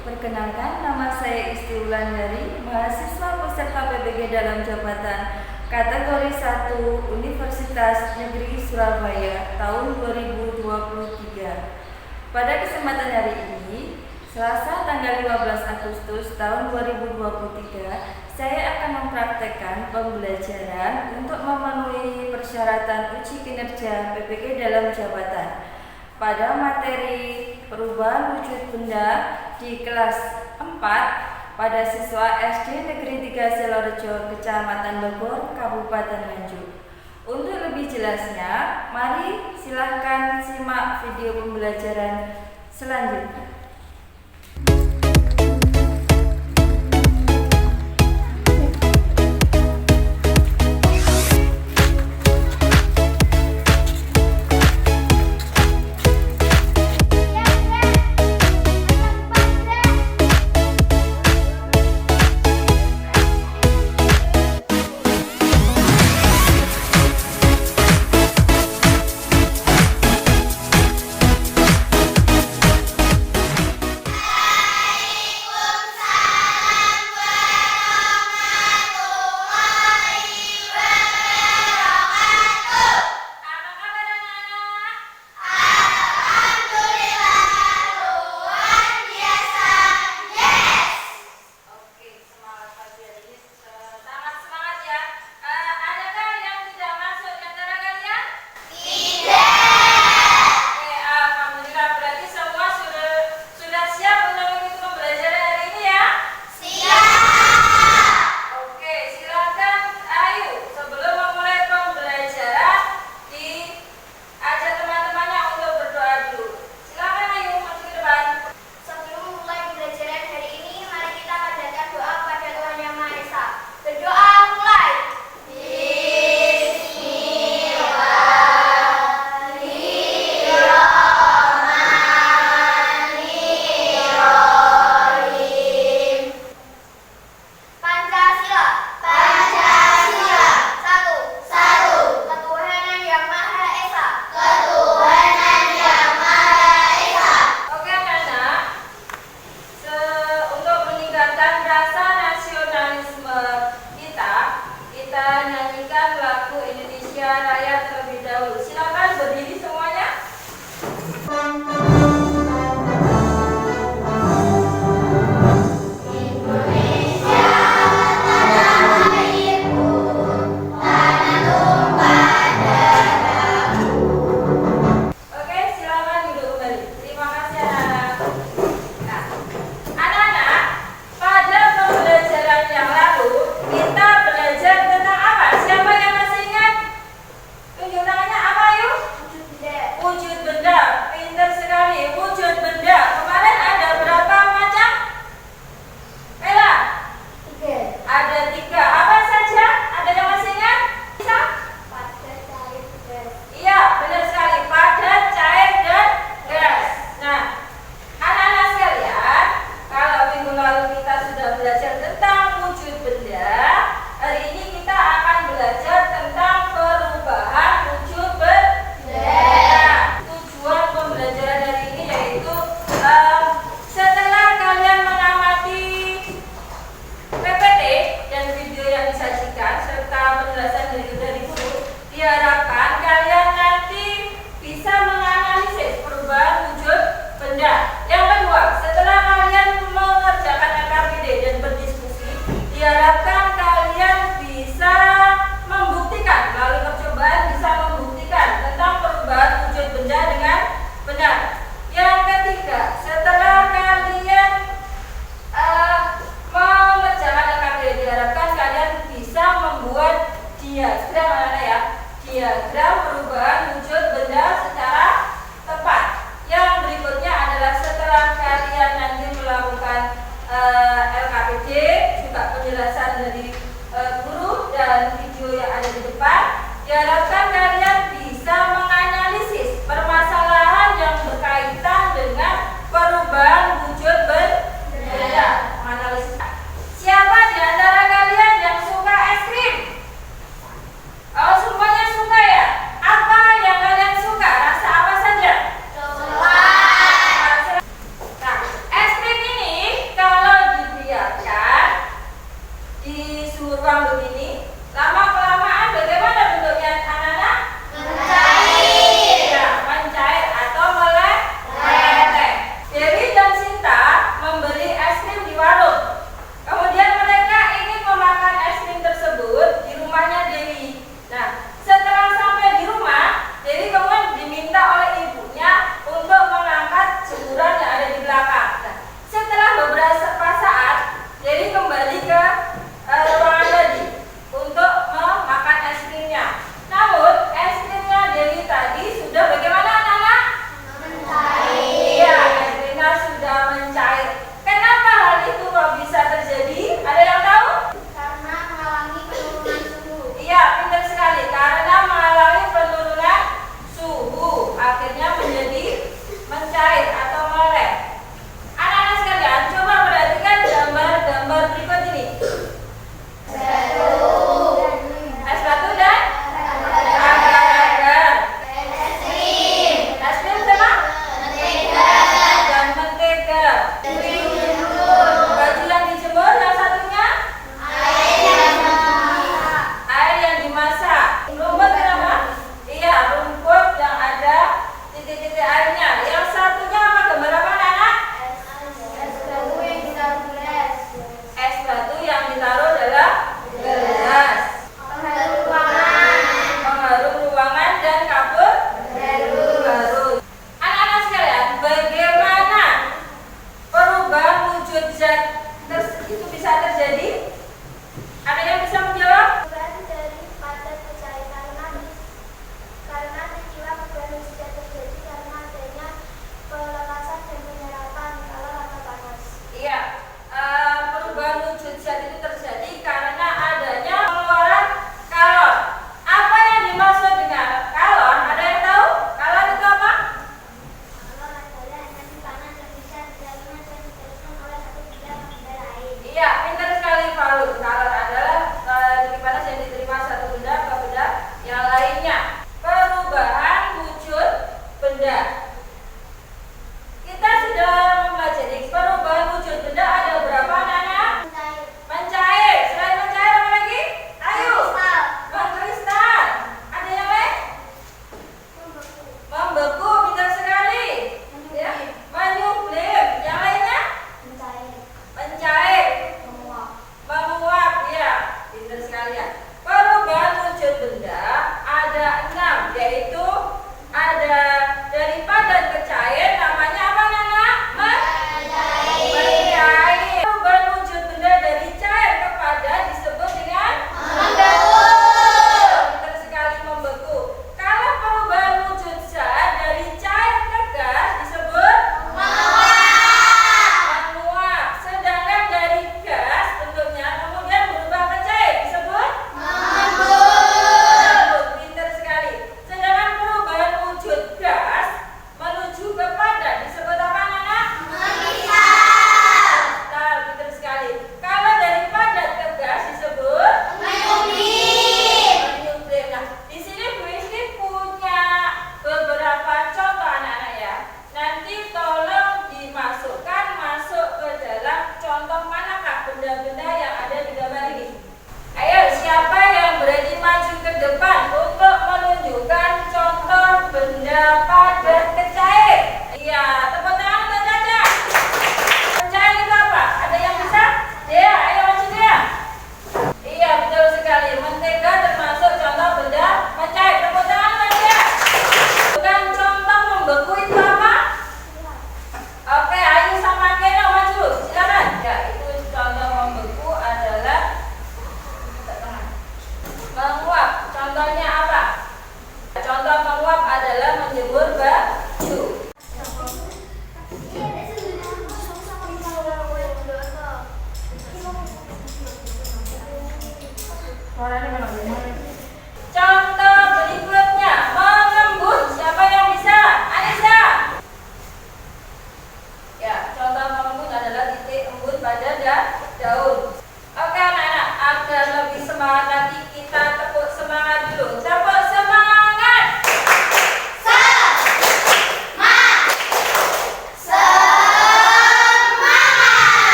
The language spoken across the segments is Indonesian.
Perkenalkan, nama saya Isti Wulandari, mahasiswa peserta PBG dalam jabatan kategori 1 Universitas Negeri Surabaya tahun 2023. Pada kesempatan hari ini, Selasa tanggal 15 Agustus tahun 2023, saya akan mempraktekkan pembelajaran untuk memenuhi persyaratan uji kinerja PBG dalam jabatan pada materi perubahan wujud benda di kelas 4 pada siswa SD Negeri 3 Selorejo, Kecamatan Bogor, Kabupaten Nganjuk. Untuk lebih jelasnya, mari silahkan simak video pembelajaran selanjutnya. Diagram perubahan wujud benda secara tepat. Yang berikutnya adalah setelah kalian nanti melakukan LKPD, juga penjelasan dari guru dan video yang ada di depan, diharapkan kalian bisa menganalisis permasalahan yang berkaitan dengan perubahan wujud benda. Menganalisis. Siapa di antara kalian yang suka es krim? Kalau semuanya suka ya, apa yang kalian suka? Rasa apa saja? Coklat. Nah, es krim ini itu bisa terjadi? Ada yang bisa menjawab? Perubahan daripada pecahan karena peristiwa perubahan hujat terjadi karena adanya pelepasan dan penyerapan kalor atau panas. Iya, perubahan wujud zat itu terjadi karena adanya pengeluaran kalor. Apa yang dimaksud dengan kalor? Ada yang tahu? Kalor itu apa? Kalor adalah energi panas yang bisa diterima dan diteruskan oleh satu benda pada air. Iya, pintar sekali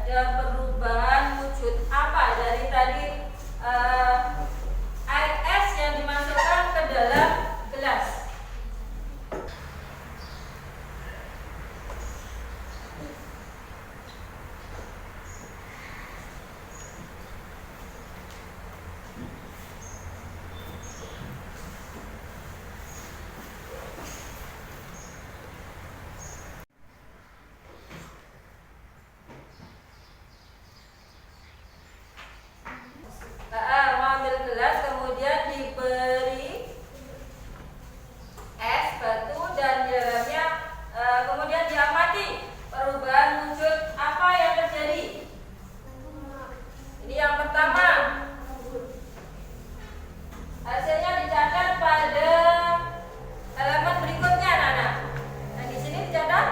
ada perubahan wujud apa dari tadi air es yang dimasukkan ke dalam gelas? Mengambil gelas kemudian diberi es batu dan di dalamnya kemudian diamati perubahan wujud apa yang terjadi. Ini yang pertama, hasilnya dicatat pada halaman berikutnya, anak-anak. Nah, di sini dicatat,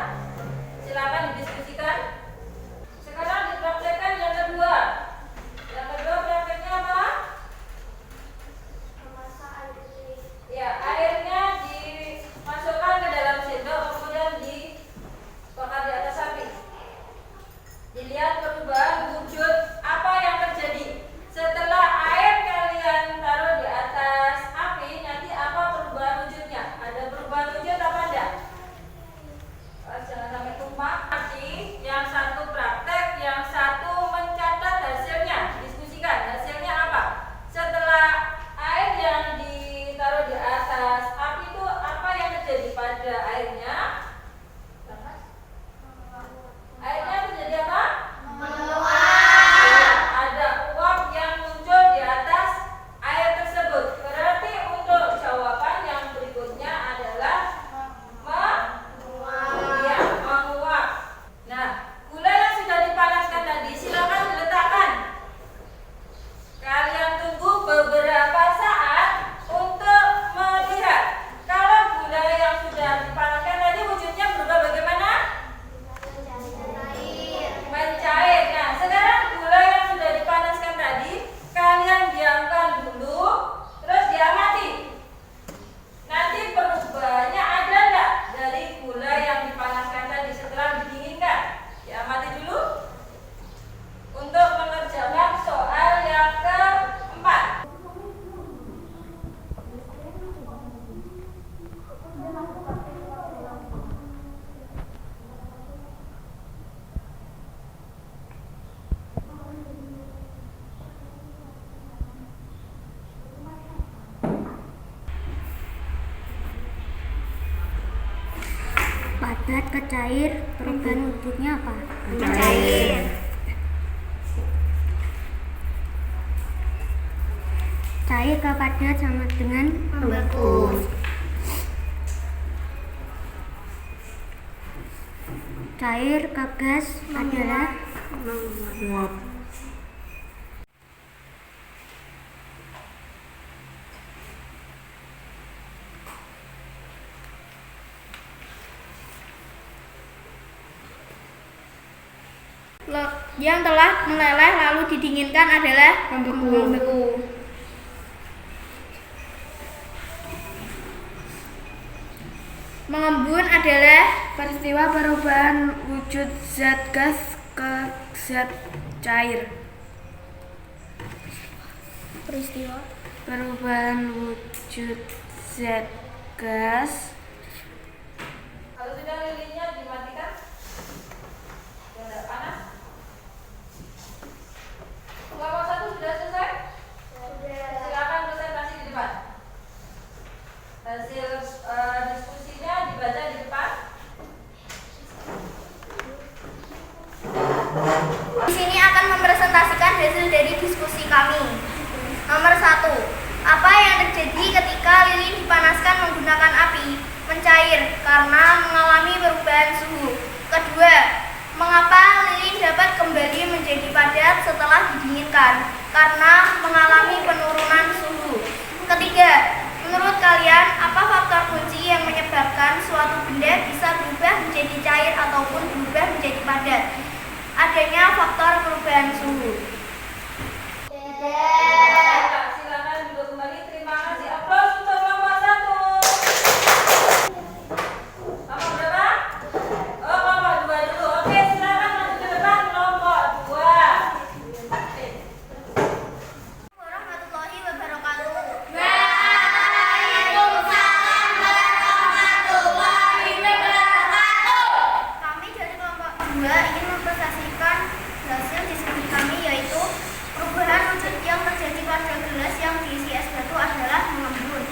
silakan didiskusikan. Sekarang dipraktekkan yang kedua. Yang kedua prakteknya apa? Memasak air putih. Ya, airnya dimasukkan ke dalam sendok kemudian dibakar di atas api. Dilihat perubahan wujud apa yang terjadi. Setelah air kalian taruh di atas api, nanti apa perubahan wujudnya? Ada perubahan wujud apa enggak? Jangan sampai tumpah. Nanti yang satu praktek, yang satu mencatat hasilnya. Diskusikan hasilnya apa. Setelah air yang ditaruh di atas api itu apa yang terjadi pada airnya? Airnya terjadi apa? Ada uap yang muncul di atas air tersebut. Berarti untuk jawaban yang berikutnya adalah menguap. Nah, gula yang sudah dipanaskan tadi silakan diletakkan. Kalian tunggu beberapa saat untuk melihat kalau gula yang sudah dipanaskan tadi wujudnya berubah bagaimana? Mencair. Nah, sekarang gula yang sudah dipanaskan tadi kalian diamkan dulu, terus diamati. Nanti perubahannya ada enggak dari gula yang dipanaskan tadi setelah didinginkan? Diamati dulu untuk mengerjakan soal yang keempat. Padat ke cair, perubahan wujudnya apa? Mencair. Cair ke padat sama dengan Membeku. cair ke gas adalah Menguap. Yang telah meleleh lalu didinginkan adalah membeku. Mengembun adalah peristiwa perubahan wujud zat gas ke zat cair. peristiwa Perubahan wujud zat gas. Kalau sudah lilinnya dimatikan, sudah panas. Kelompok satu sudah selesai? Silakan presentasi di depan. Hasil diskusinya dibaca di depan. Di sini akan mempresentasikan hasil dari diskusi kami. Nomor 1. Apa yang terjadi ketika lilin dipanaskan menggunakan api? Mencair karena mengalami perubahan suhu. Kedua, mengapa lilin dapat kembali menjadi padat setelah didinginkan? Karena mengalami penurunan suhu. Ketiga, menurut kalian apa faktor kunci yang menyebabkan suatu benda bisa berubah menjadi cair ataupun berubah menjadi padat? Adanya faktor perubahan suhu. Silakan duduk kembali. Terima kasih. Aplaus untuk kelompok satu. Kelompok berapa? Oh, kelompok dua dulu. Oke, silakan maju ke depan. Kelompok dua. ingin mempresentasikan hasil diskusi kami, yaitu perubahan wujud yang terjadi pada gelas yang diisi es batu adalah mengembun.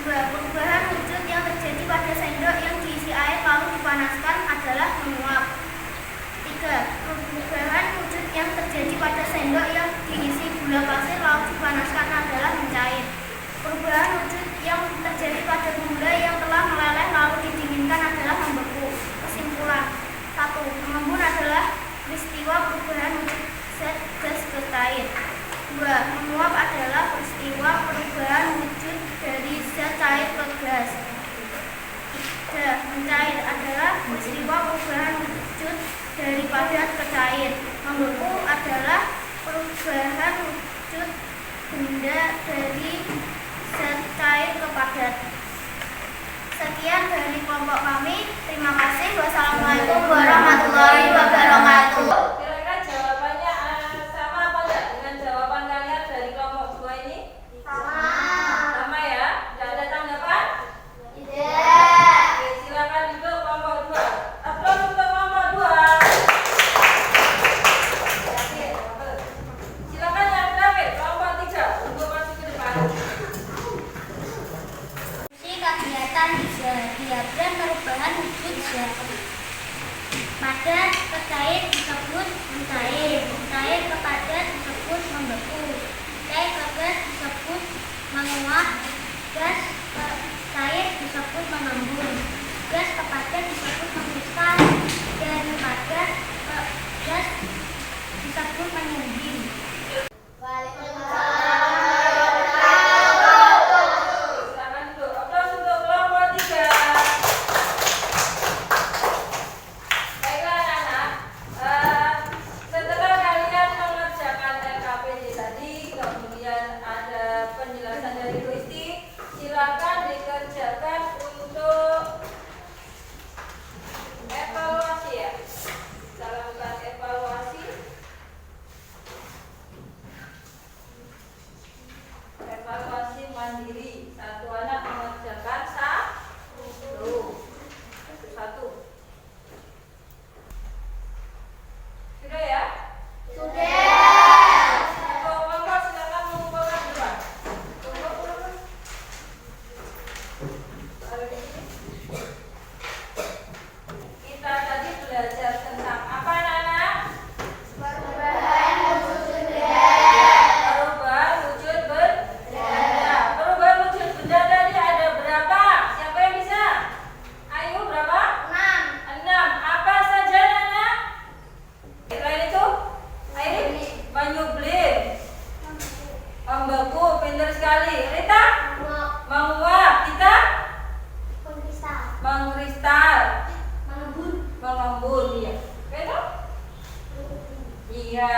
2. Perubahan wujud yang terjadi pada sendok yang diisi air lalu dipanaskan adalah menguap. 3. Perubahan wujud yang terjadi pada sendok yang diisi gula pasir lalu dipanaskan adalah mencair. Perubahan wujud yang terjadi pada gula yang telah meleleh lalu didinginkan adalah membeku. Kesimpulan: 1. Mengembun adalah peristiwa perubahan wujud zat gas ke cair. 2. Menguap adalah peristiwa perubahan wujud dari zat cair ke gas. 3. Mencair adalah peristiwa perubahan wujud dari padat ke cair. Membeku adalah perubahan wujud benda dari zat cair ke padat. Sekian dari kelompok kami. Terima kasih. Wassalamualaikum warahmatullahi wabarakatuh. Kira-kira jawabannya sama apa enggak dengan jawaban kalian dari kelompok 2 ini? Sama ya? Enggak ada tanggapan? Oke, silakan duduk kelompok 2. Aplaus untuk kelompok 2. Silakan yang terakhir kelompok 3 untuk masuk ke depan. Kegiatan diagram perubahan wujud zat. Padat ke cair disebut mencair, mencair ke padat disebut membeku, cair ke gas disebut menguap, gas ke cair disebut mengembun, gas ke padat disebut mengkristal, dan padat ke gas disebut menyending. Silakan duduk. Aplaus untuk kelompok 3. Baiklah anak-anak, setelah kalian mengerjakan RKPD tadi, kemudian ada penjelasan dari Bu Isti, silakan dikerjakan untuk evaluasi ya. Kita lakukan evaluasi. Evaluasi mandiri. Satu anak mengerjakan satu. Sudah ya? Untuk kelompok silakan mengumpulkan depan. Kita tadi belajar tentang apa anak-anak? Perubahan wujud benda. Perubahan wujud benda tadi ada berapa? Siapa yang bisa? Ayo berapa? 6. Apa saja anak? Selain itu, air menyublim, membeku, pintar sekali. Rita? Menguap. Kita? Mengkristal. Mengembun. Iya. Betul? Iya.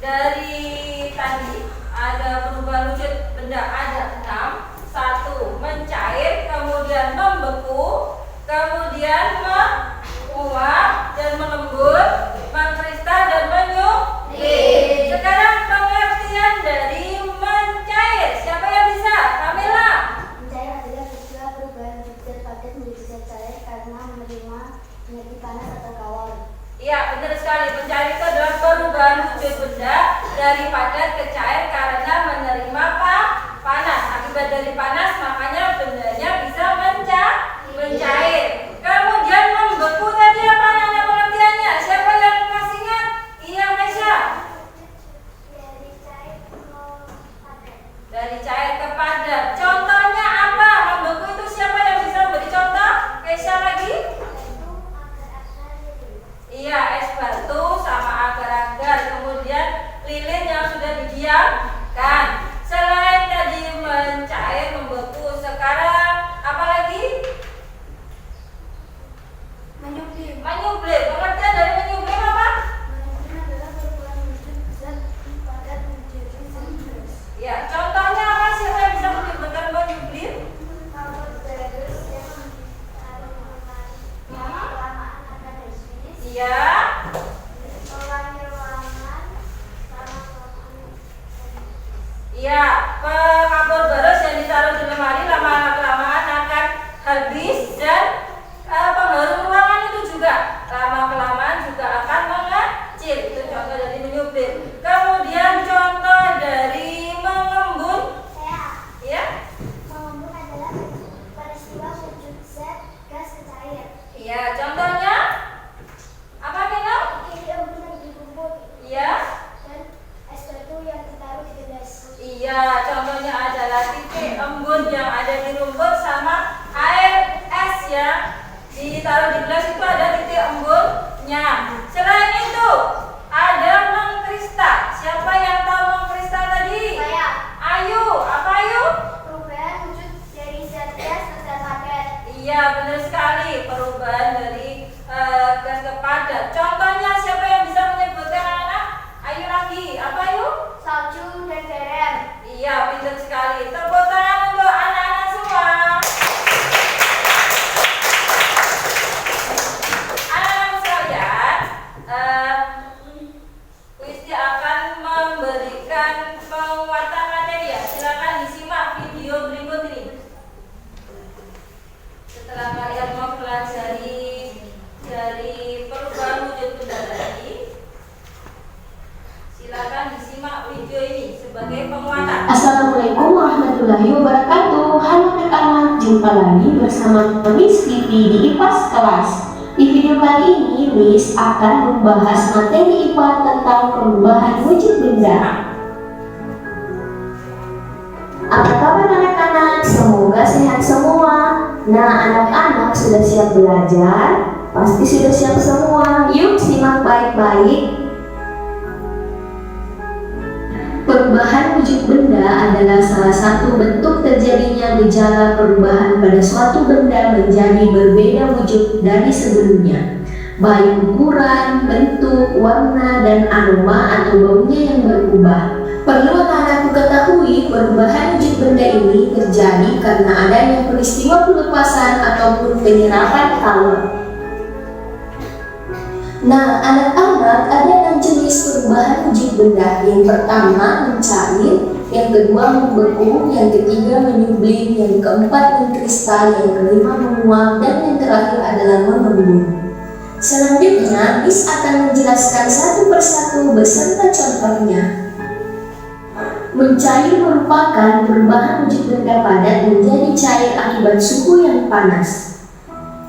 Dari tadi ada perubahan wujud benda ada 6. 1. Mencair, kemudian membeku, kemudian menguap dan melembut, mengkristal dan menyublim. Sekarang pengertian dari mencair. Siapa yang bisa? Kamila. Mencair adalah peristiwa perubahan wujud zat padat menjadi zat cair karena menerima energi panas atau kawal. Iya, benar sekali. Mencair itu adalah perubahan wujud benda dari padat ke cair karena menerima panas. Akibat dari panas, makanya bendanya bisa mencair. Kemudian membeku tadi apa anak pengertiannya? Siapa yang masih ingat? Iya, Mesya. Dari cair ke padat. Contohnya apa? Membeku itu siapa yang bisa memberi contoh? Mesya lagi? Iya, es batu sama agar-agar. Kemudian lilin yang sudah didiamkan. Selain tadi mencair, membeku, sekarang apa lagi? Menyublim. Pengertian dari menyublim apa? Ya, contohnya apa? Siapa yang bisa menyebutkan menyublim? Iya. Iya, kapur barus yang ditaruh di lemari lama-kelamaan akan habis dan pengharum ruangan itu juga berikutnya. Selain itu, ada mengkristal. Siapa yang tahu mengkristal tadi? Saya. Ayu, apa Ayu? Perubahan wujud dari zat gas ke zat padat. Iya, benar sekali. Perubahan dari gas ke padat. Contohnya siapa yang bisa menyebutkan anak-anak? Ayu lagi. Apa Ayu? Salju dan garam. Iya, pintar sekali. Tepuk tangan untuk anak-anak semua. Anak-anak sekalian, Wisti akan memberikan penguatan materi ya. Silakan disimak video berikut ini. Setelah kalian mempelajari dari perubahan wujud benda tadi, silakan disimak video ini sebagai penguatan. Assalamualaikum warahmatullahi wabarakatuh. Halo anak-anak, jumpa lagi bersama Miss Titi di IPAS kelas. Di video kali ini, Miss akan membahas materi IPA tentang perubahan wujud benda. Apa kabar anak-anak? Semoga sehat semua. Nah, anak-anak sudah siap belajar? Pasti sudah siap semua. Yuk simak baik-baik. Perubahan wujud benda adalah salah satu bentuk terjadinya gejala perubahan pada suatu benda menjadi berbeda wujud dari sebelumnya, baik ukuran, bentuk, warna, dan aroma atau baunya yang berubah. Perlu anak-anakku ketahui, perubahan wujud benda ini terjadi karena adanya peristiwa pelepasan ataupun penyerapan kalor. Nah, anak-anak, ada 6 jenis perubahan wujud benda. Yang pertama mencair, yang kedua membeku, yang ketiga menyublim, yang keempat mengkristal, yang kelima menguap, dan yang terakhir adalah mengembun. Selanjutnya, Miss akan menjelaskan satu persatu beserta contohnya. Mencair merupakan perubahan wujud benda padat menjadi cair akibat suhu yang panas.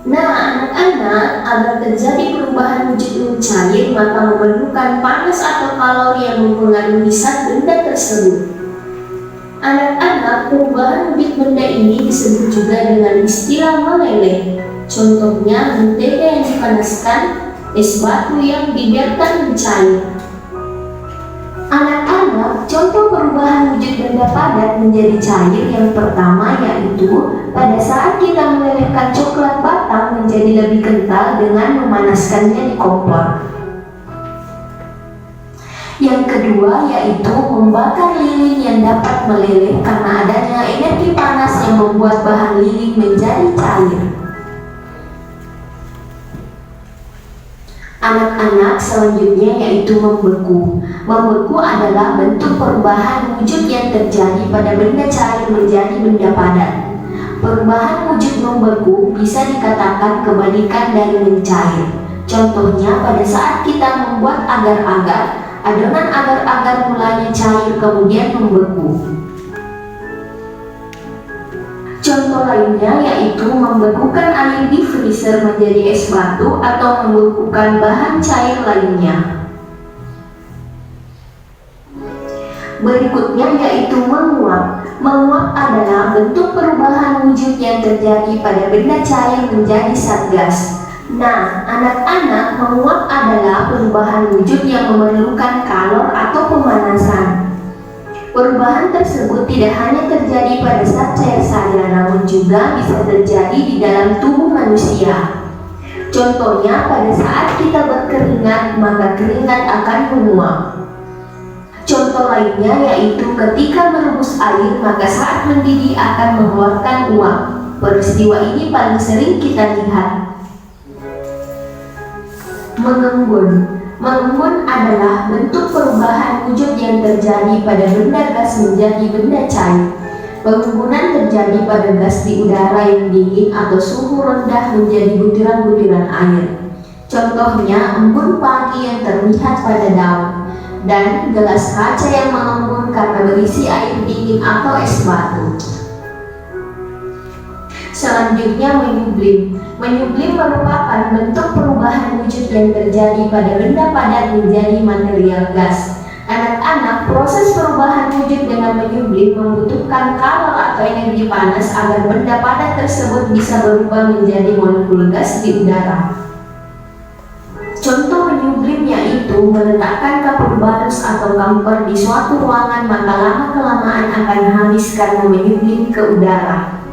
Nah, anak-anak, agar terjadi perubahan wujud mencair, maka memerlukan panas atau kalori yang mempengaruhi zat benda tersebut. Anak-anak, perubahan wujud benda ini disebut juga dengan istilah meleleh. Contohnya, mentega yang dipanaskan, es batu yang dibiarkan mencair. Anak-anak, contoh perubahan wujud benda padat menjadi cair yang pertama yaitu pada saat kita melelehkan coklat batang menjadi lebih kental dengan memanaskannya di kompor. Yang kedua yaitu membakar lilin yang dapat meleleh karena adanya energi panas yang membuat bahan lilin menjadi cair. Anak-anak, selanjutnya yaitu membeku. Membeku adalah bentuk perubahan wujud yang terjadi pada benda cair menjadi benda padat. Perubahan wujud membeku bisa dikatakan kebalikan dari mencair. Contohnya pada saat kita membuat agar-agar, adonan agar-agar mulanya cair kemudian membeku. Contoh lainnya yaitu membekukan air di freezer menjadi es batu atau membekukan bahan cair lainnya. Berikutnya yaitu menguap. Menguap adalah bentuk perubahan wujud yang terjadi pada benda cair menjadi zat gas. Nah, anak-anak, menguap adalah perubahan wujud yang memerlukan kalor atau pemanasan. Perubahan tersebut tidak hanya terjadi pada zat cair saja, namun juga bisa terjadi di dalam tubuh manusia. Contohnya, pada saat kita berkeringat, maka keringat akan menguap. Contoh lainnya yaitu ketika merebus air, maka saat mendidih akan mengeluarkan uap. Peristiwa ini paling sering kita lihat. Mengembun. Mengembun adalah bentuk perubahan wujud yang terjadi pada benda gas menjadi benda cair. Pengembunan terjadi pada gas di udara yang dingin atau suhu rendah menjadi butiran-butiran air. Contohnya, embun pagi yang terlihat pada daun, dan gelas kaca yang mengembun karena berisi air dingin atau es batu. Selanjutnya menyublim. Menyublim merupakan bentuk perubahan wujud yang terjadi pada benda padat menjadi material gas. Anak-anak, proses perubahan wujud dengan menyublim membutuhkan kalor atau energi panas agar benda padat tersebut bisa berubah menjadi molekul gas di udara. Contoh menyublimnya itu meletakkan kapur barus atau kamper di suatu ruangan, maka lama-kelamaan akan habis karena menyublim ke udara.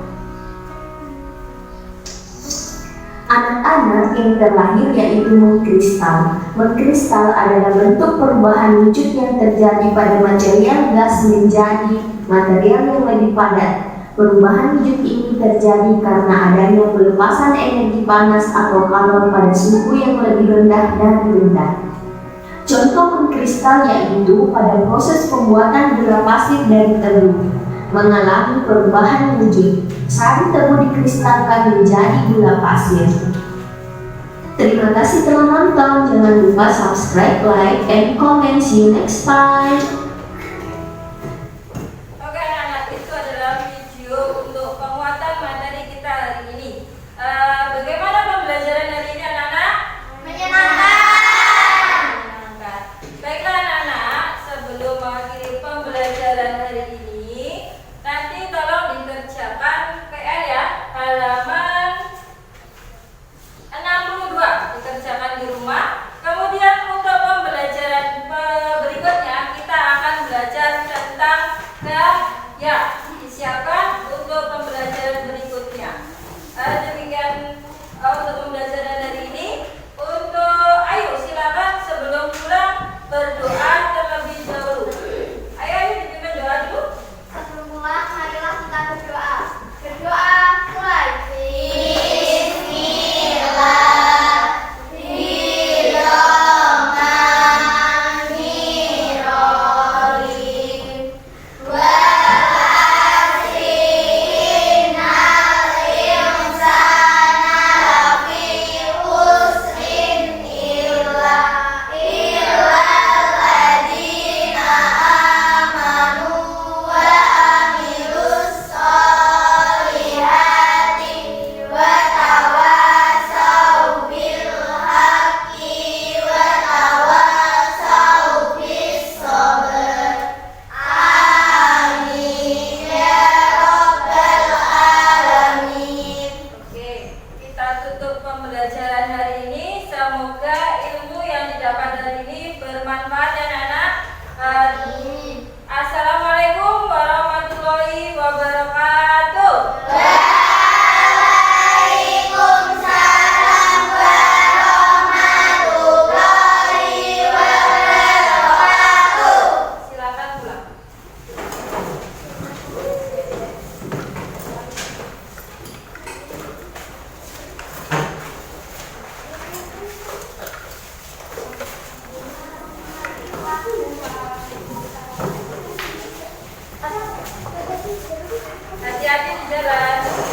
Anak-anak yang terlahir yaitu mengkristal. Mengkristal adalah bentuk perubahan wujud yang terjadi pada material gas menjadi material yang lebih padat. Perubahan wujud ini terjadi karena adanya pelepasan energi panas atau kalor pada suhu yang lebih rendah dari rendah. Contoh mengkristal yaitu pada proses pembuatan gula pasir dari tebu, mengalami perubahan wujud. Sari tebu dikristalkan menjadi gula pasir. Terima kasih telah menonton. Jangan lupa subscribe, like, and comment. See you next time. Oke anak-anak, itu adalah video untuk penguatan materi kita hari ini. Bagaimana pembelajaran hari ini anak-anak? Menyenangkan. Baiklah anak-anak, sebelum mengakhiri pembelajaran hari ini, nanti tolong dikerjakan PR ya, halaman 62 dikerjakan di rumah. Kemudian untuk pembelajaran berikutnya kita akan belajar tentang gaya. Disiapkan untuk pembelajaran berikutnya. Demikian untuk pembelajaran hari ini. Ayo silakan sebelum pulang berdoa terlebih dahulu. Ayo dipimpin doa dulu. Sebelum pulang, marilah kita berdoa. Berdoa mulai. Pembelajaran hari ini, semoga ilmu yang didapat hari ini bermanfaat ya anak-anak. Assalamualaikum warahmatullahi wabarakatuh. Waalaikumsalam warahmatullahi wabarakatuh. Silakan pulang. Hati-hati di jalan.